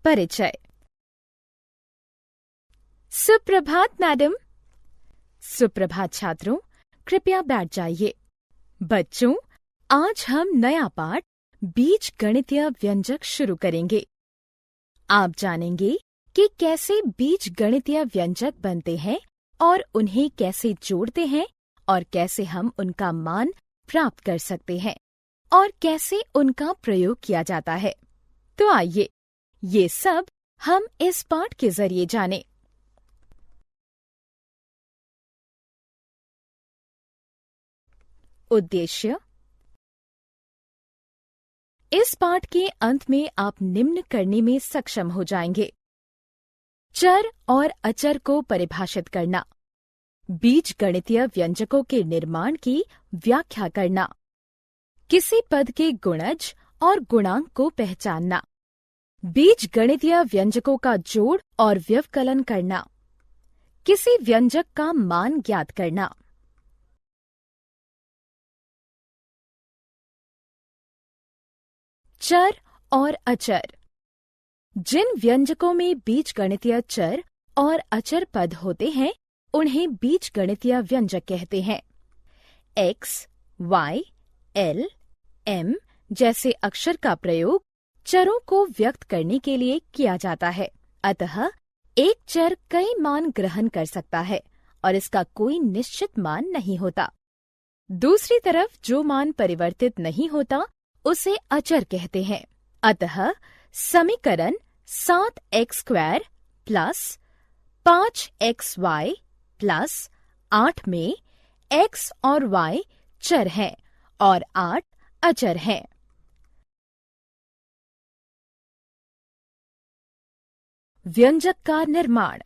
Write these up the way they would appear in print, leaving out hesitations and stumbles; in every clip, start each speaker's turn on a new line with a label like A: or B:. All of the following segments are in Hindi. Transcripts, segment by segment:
A: परिचय। सुप्रभात मैडम। सुप्रभात छात्रों, कृपया बैठ जाइए। बच्चों, आज हम नया पाठ बीज गणितीय व्यंजक शुरू करेंगे। आप जानेंगे कि कैसे बीज गणितीय व्यंजक बनते हैं और उन्हें कैसे जोड़ते हैं और कैसे हम उनका मान प्राप्त कर सकते हैं और कैसे उनका प्रयोग किया जाता है। तो आइए, ये सब हम इस पाठ के जरिए जानें। उद्देश्य। इस पाठ के अंत में आप निम्न करने में सक्षम हो जाएंगे: चर और अचर को परिभाषित करना, बीज गणितीय व्यंजकों के निर्माण की व्याख्या करना, किसी पद के गुणज और गुणांक को पहचानना, बीज गणितीय व्यंजकों का जोड़ और व्यवकलन करना, किसी व्यंजक का मान ज्ञात करना। चर और अचर। जिन व्यंजकों में बीजगणितीय चर और अचर पद होते हैं उन्हें बीजगणितीय व्यंजक कहते हैं। x, y, l, m जैसे अक्षर का प्रयोग चरों को व्यक्त करने के लिए किया जाता है। अतः एक चर कई मान ग्रहण कर सकता है और इसका कोई निश्चित मान नहीं होता। दूसरी तरफ जो मान परिवर्तित नहीं होता उसे अचर कहते हैं। अतः समीकरण 7x² प्लस 5xy प्लस 8 में x और y चर हैं और 8 अचर हैं। व्यंजक का निर्माण।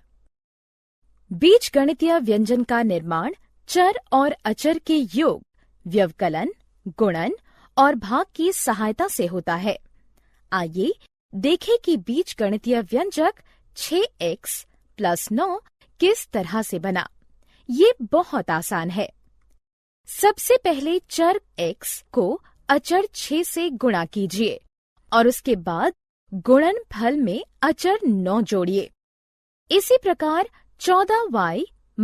A: बीजगणितीय व्यंजन का निर्माण चर और अचर के योग, व्यवकलन, गुणन और भाग की सहायता से होता है। आइए देखें कि बीजगणितीय व्यंजक 6x + 9 किस तरह से बना। ये बहुत आसान है। सबसे पहले चर x को अचर 6 से गुणा कीजिए और उसके बाद गुणनफल में अचर 9 जोड़िए। इसी प्रकार 14y -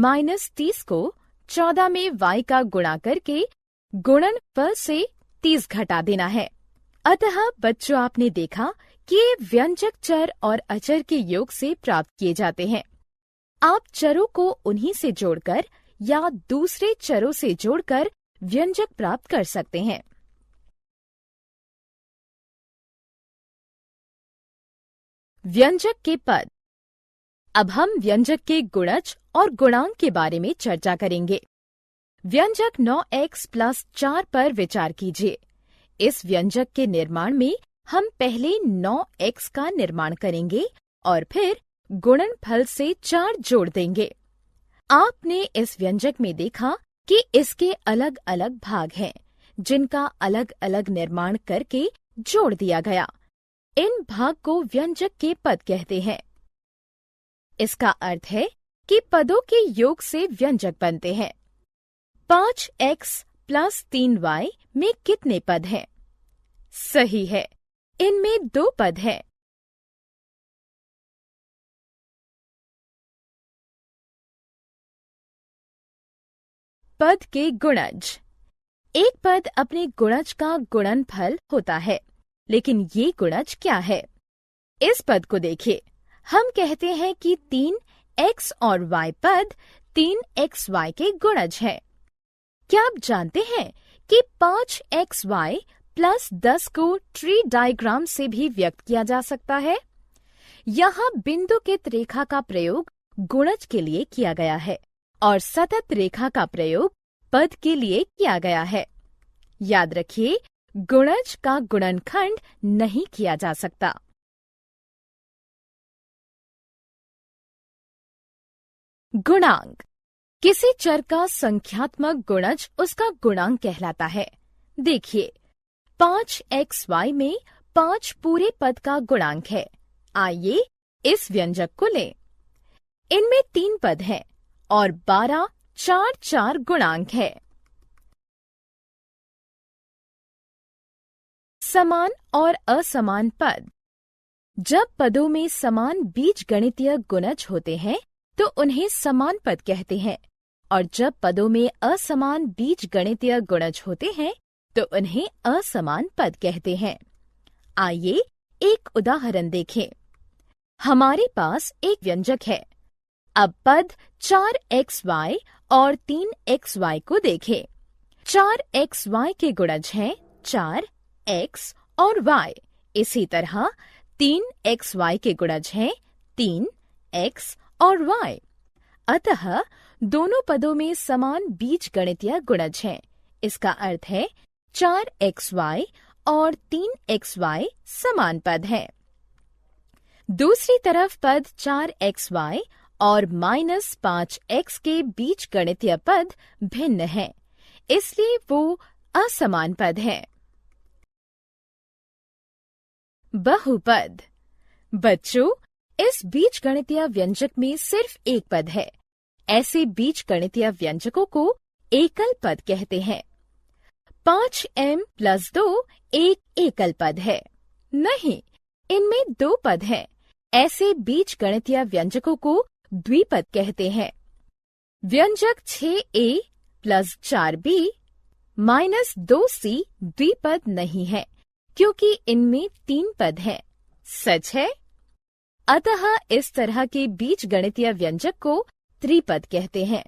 A: 30 को 14 में y का गुणा करके गुणनफल से 30 घटा देना है। अतः बच्चों, आपने देखा कि ये व्यंजक चर और अचर के योग से प्राप्त किए जाते हैं। आप चरों को उन्हीं से जोड़कर या दूसरे चरों से जोड़कर व्यंजक प्राप्त कर सकते हैं। व्यंजक के पद। अब हम व्यंजक के गुणज और गुणांक के बारे में चर्चा करेंगे। व्यंजक 9x + 4 पर विचार कीजिए। इस व्यंजक के निर्माण में हम पहले 9x का निर्माण करेंगे और फिर गुणनफल से 4 जोड़ देंगे। आपने इस व्यंजक में देखा कि इसके अलग अलग भाग हैं, जिनका अलग अलग निर्माण करके जोड़ दिया गया। इन भाग को व्यंजक के पद कहते हैं। इसका अर्थ है कि पदों के योग से व्यंजक बनते हैं। 5x + 3y में कितने पद हैं? सही है, इनमें 2 पद हैं। पद के गुणज। एक पद अपने गुणज का गुणनफल होता है, लेकिन ये गुणज क्या है? इस पद को देखिए। हम कहते हैं कि 3x और y पद 3xy के गुणज हैं। क्या आप जानते हैं कि 5xy + 10 को ट्री डायग्राम से भी व्यक्त किया जा सकता है? यहाँ बिंदुकित रेखा का प्रयोग गुणज के लिए किया गया है और सतत रेखा का प्रयोग पद के लिए किया गया है। याद रखिए, गुणज का गुणनखंड नहीं किया जा सकता। गुणांक। किसी चर का संख्यात्मक गुणज उसका गुणांक कहलाता है। देखिए, 5xy में 5 पूरे पद का गुणांक है। आइए इस व्यंजक को लें। इनमें 3 पद हैं और 12 4 गुणांक है। समान और असमान पद। जब पदों में समान बीजगणितीय गुणज होते हैं तो उन्हें समान पद कहते हैं, और जब पदों में असमान बीजगणितीय गुणज होते हैं तो उन्हें असमान पद कहते हैं। आइए एक उदाहरण देखें। हमारे पास एक व्यंजक है। अब पद 4xy और 3xy को देखें। 4xy के गुणज हैं 4x और y। इसी तरह 3xy के गुणज हैं 3x और y। अतः दोनों पदों में समान बीजगणितीय गुणज हैं। इसका अर्थ है 4xy और 3xy समान पद हैं। दूसरी तरफ पद 4xy और -5x के बीजगणितीय पद भिन्न हैं, इसलिए वो असमान पद हैं। बहुपद। बच्चों, इस बीजगणितीय व्यंजक में सिर्फ एक पद है। ऐसे बीजगणितीय व्यंजकों को एकल पद कहते हैं। 5m + 2 एक एकल पद है। नहीं, इनमें दो पद हैं। ऐसे बीजगणितीय व्यंजकों को द्विपद कहते हैं। व्यंजक 6a + 4b - 2c द्विपद नहीं है, क्योंकि इनमें तीन पद हैं। सच है? अतः इस तरह के बीजगणितीय व्यंजक को त्रिपद कहते हैं।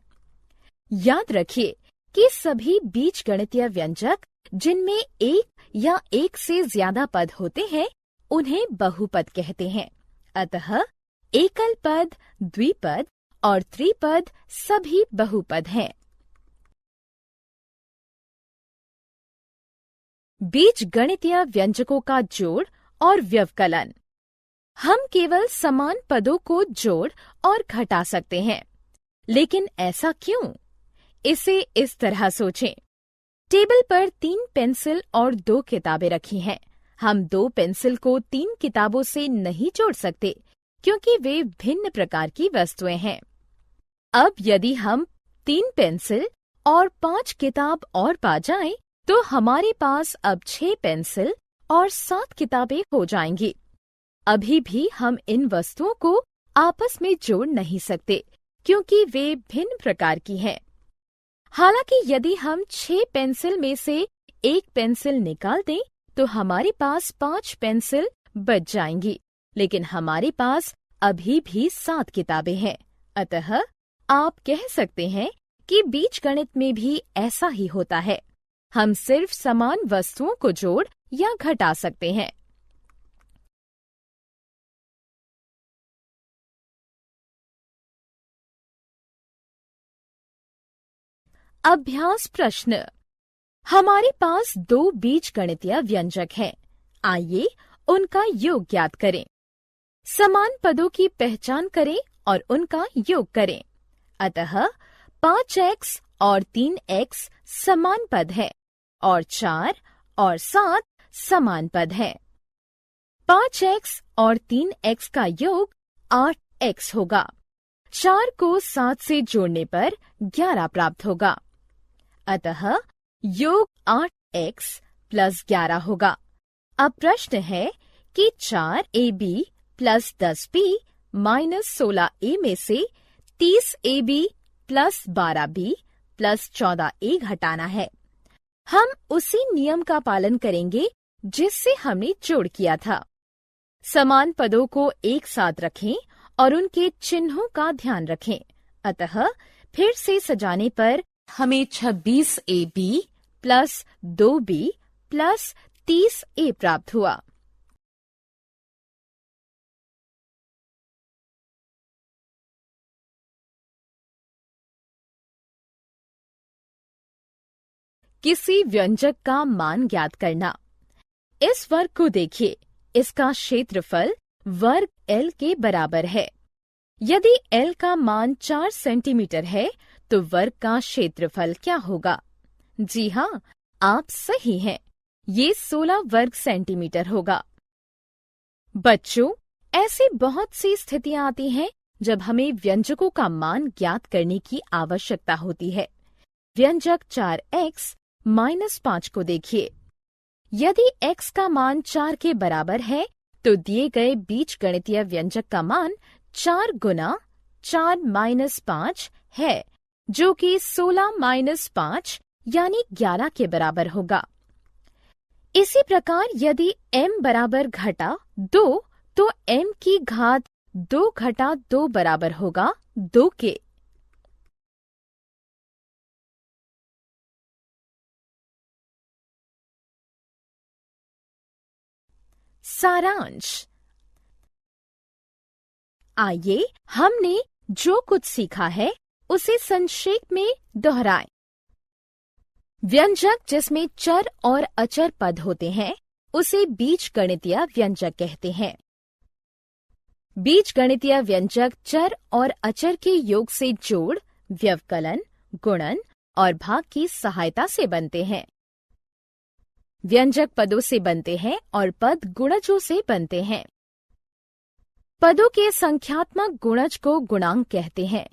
A: याद रखिए कि सभी बीजगणितीय व्यंजक जिनमें एक या एक से ज्यादा पद होते हैं उन्हें बहुपद कहते हैं। अतः एकल पद, द्विपद और त्रिपद सभी बहुपद हैं। बीजगणितीय व्यंजकों का जोड़ और व्यवकलन। हम केवल समान पदों को जोड़ और घटा सकते हैं, लेकिन ऐसा क्यों? इसे इस तरह सोचें। टेबल पर 3 पेंसिल और 2 किताबें रखी हैं। हम 2 पेंसिल को 3 किताबों से नहीं जोड़ सकते, क्योंकि वे भिन्न प्रकार की वस्तुएं हैं। अब यदि हम 3 पेंसिल और 5 किताब और पा जाएं, तो हमारे पास अब 6 पेंसिल और 7 किताबें हो जाएंगी। अभी भी हम इन वस्तुओं को आपस में जोड़ नहीं सकते, क्योंकि वे भिन्न प्रकार की हैं। हालांकि यदि हम 6 पेंसिल में से एक पेंसिल निकाल दें, तो हमारे पास 5 पेंसिल बच जाएंगी, लेकिन हमारे पास अभी भी 7 किताबें हैं। अतः आप कह सकते हैं कि बीजगणित में भी ऐसा ही होता है। हम सिर्फ समान वस्तुओं को जोड़ या घटा सकते हैं। अभ्यास प्रश्न। हमारे पास 2 बीजगणितीय व्यंजक हैं। आइए उनका योग ज्ञात करें। समान पदों की पहचान करें और उनका योग करें। अतः 5x और 3x समान पद है और 4 और 7 समान पद है। 5x और 3x का योग 8x होगा। 4 को 7 से जोड़ने पर 11 प्राप्त होगा। अतः योग 8x + 11 होगा। अब प्रश्न है कि 4ab + 10b - 16a में से 30ab + 12b + 14a घटाना है। हम उसी नियम का पालन करेंगे जिससे हमने जोड़ किया था। समान पदों को एक साथ रखें और उनके चिन्हों का ध्यान रखें। अतः फिर से सजाने पर हमें 26ab + 2b + 30a प्राप्त हुआ। किसी व्यंजक का मान ज्ञात करना। इस वर्ग को देखिए। इसका क्षेत्रफल वर्ग L के बराबर है। यदि L का मान 4 सेंटीमीटर है, तो वर्ग का क्षेत्रफल क्या होगा? जी हाँ, आप सही हैं। ये 16 वर्ग सेंटीमीटर होगा। बच्चों, ऐसी बहुत सी स्थितियां आती हैं जब हमें व्यंजकों का मान ज्ञात करने की आवश्यकता होती है। व्यंजक 4x - 5 को देखिए। यदि x का मान 4 के बराबर है, तो दिए गए बीजगणितीय व्यंजक का मान 4 गुना 4 माइनस 5 है, जो कि 16 माइनस 5 यानी 11 के बराबर होगा। इसी प्रकार यदि m बराबर घटा 2 तो m की घात 2 घटा 2 बराबर होगा 2 के। सारांश। आइए हमने जो कुछ सीखा है उसे संक्षेप में दोहराएं। व्यंजक जिसमें चर और अचर पद होते हैं उसे बीजगणितीय व्यंजक कहते हैं। बीजगणितीय व्यंजक चर और अचर के योग से जोड़, व्यवकलन, गुणन और भाग की सहायता से बनते हैं। व्यंजक पदों से बनते हैं और पद गुणजों से बनते हैं। पदों के संख्यात्मक गुणज को गुणांक कहते हैं।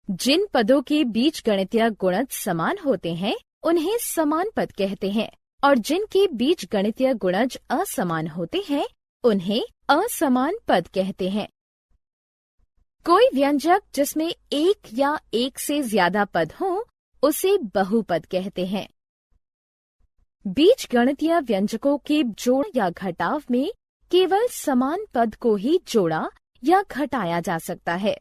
A: जिन पदों के बीजगणितीय गुणज समान होते हैं उन्हें समान पद कहते हैं और जिनके बीजगणितीय गुणज असमान होते हैं उन्हें असमान पद कहते हैं। कोई व्यंजक जिसमें एक या एक से ज्यादा पद हो उसे बहुपद कहते हैं। बीजगणितीय व्यंजकों के जोड़ या घटाव में केवल समान पद को ही जोड़ा या घटाया जा सकता है।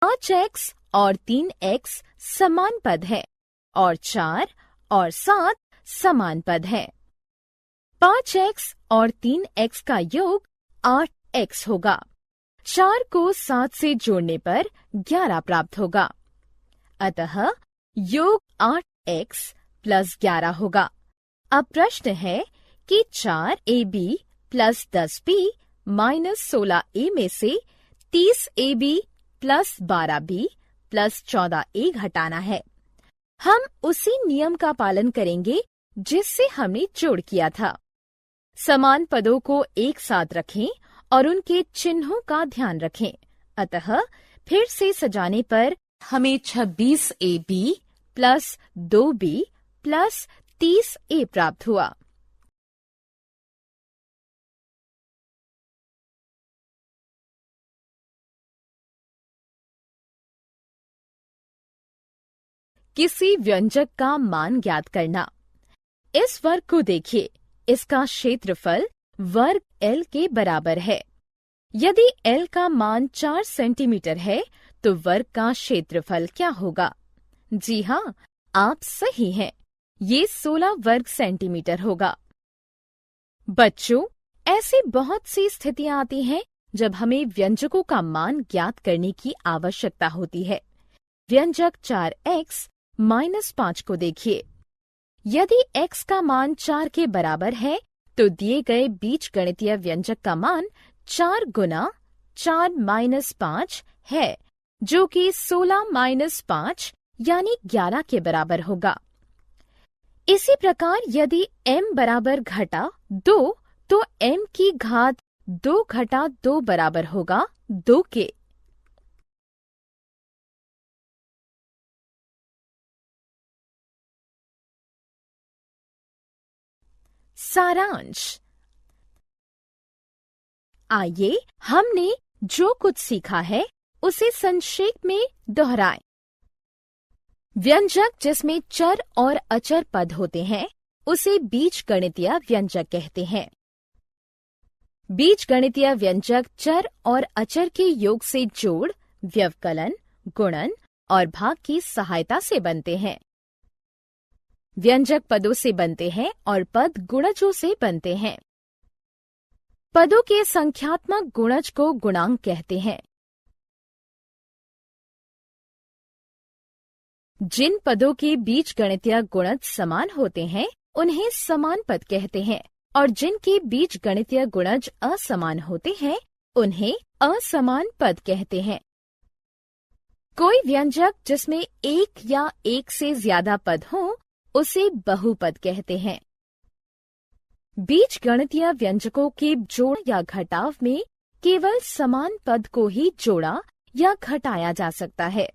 A: पांच x और 3x समान पद है और 4 और 7 समान पद है। 5x और 3x का योग 8x होगा। 4 को 7 से जोड़ने पर 11 प्राप्त होगा। अतः योग 8x प्लस 11 होगा। अब प्रश्न है कि 4ab plus 10b minus 16a में से 30ab plus 12b plus 14a घटाना है। हम उसी नियम का पालन करेंगे जिससे हमने जोड़ किया था। समान पदों को एक साथ रखें और उनके चिन्हों का ध्यान रखें। अतः फिर से सजाने पर हमें 26ab plus 2b plus 30a प्राप्त हुआ। किसी व्यंजक का मान ज्ञात करना। इस वर्ग को देखिए, इसका क्षेत्रफल वर्ग L के बराबर है। यदि L का मान 4 सेंटीमीटर है तो वर्ग का क्षेत्रफल क्या होगा? जी हाँ, आप सही हैं। ये 16 वर्ग सेंटीमीटर होगा। बच्चों, ऐसी बहुत सी स्थितियां आती हैं जब हमें व्यंजकों का मान ज्ञात करने की आवश्यकता होती है। व्यंजक 4x माइनस 5 को देखिए। यदि x का मान 4 के बराबर है तो दिए गए बीजगणितीय व्यंजक का मान 4 गुना 4 माइनस 5 है, जो कि 16 माइनस 5 यानी 11 के बराबर होगा। इसी प्रकार यदि m बराबर घटा 2 तो m की घात 2 घटा 2 बराबर होगा 2 के। सारांश। आइए हमने जो कुछ सीखा है उसे संक्षेप में दोहराएं। व्यंजक जिसमें चर और अचर पद होते हैं उसे बीजगणितीय व्यंजक कहते हैं। बीजगणितीय व्यंजक चर और अचर के योग से जोड़, व्यवकलन, गुणन और भाग की सहायता से बनते हैं। व्यंजक पदों से बनते हैं और पद गुणजों से बनते हैं। पदों के संख्यात्मक गुणज को गुणांक कहते हैं। जिन पदों के बीजगणितीय गुणज समान होते हैं उन्हें समान पद कहते हैं और जिनके बीजगणितीय गुणज असमान होते हैं उन्हें असमान पद कहते हैं। कोई व्यंजक जिसमें एक या एक से ज्यादा पद हो उसे बहुपद कहते हैं। बीजगणितीय व्यंजकों के जोड़ या घटाव में केवल समान पद को ही जोड़ा या घटाया जा सकता है।